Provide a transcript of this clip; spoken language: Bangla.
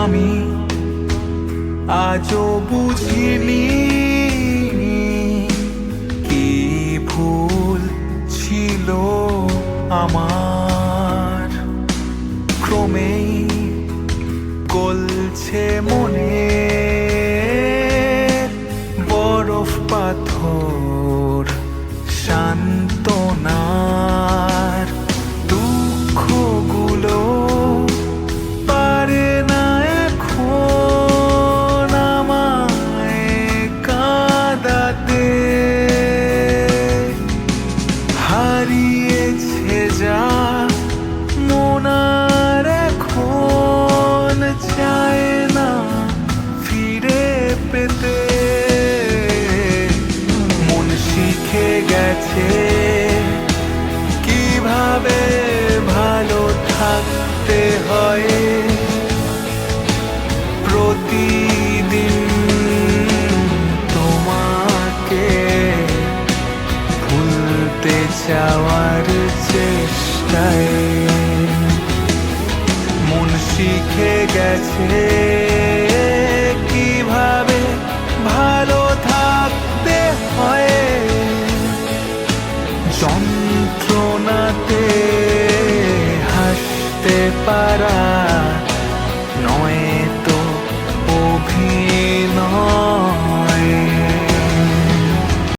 আমি আজও বুঝিনি কি ভুল ছিল আমার। ক্রমেই গলছে মনে বরফ পাথর সান্ত্বনার। দুঃখগুলো পারে না এখন আমায় কাঁদাতে। হারিয়েছে যা মন আর এখন চায় না ফিরে পেতে। মন শিখে গেছে কিভাবে ভালো থাকতে হয়। প্রতিদিন তোমাকে ভুলতে চাওয়ার চেষ্টায় মন শিখে গেছে কিভাবে ভালো থাকতে হয়। যন্ত্রণাতে হাসতে পারা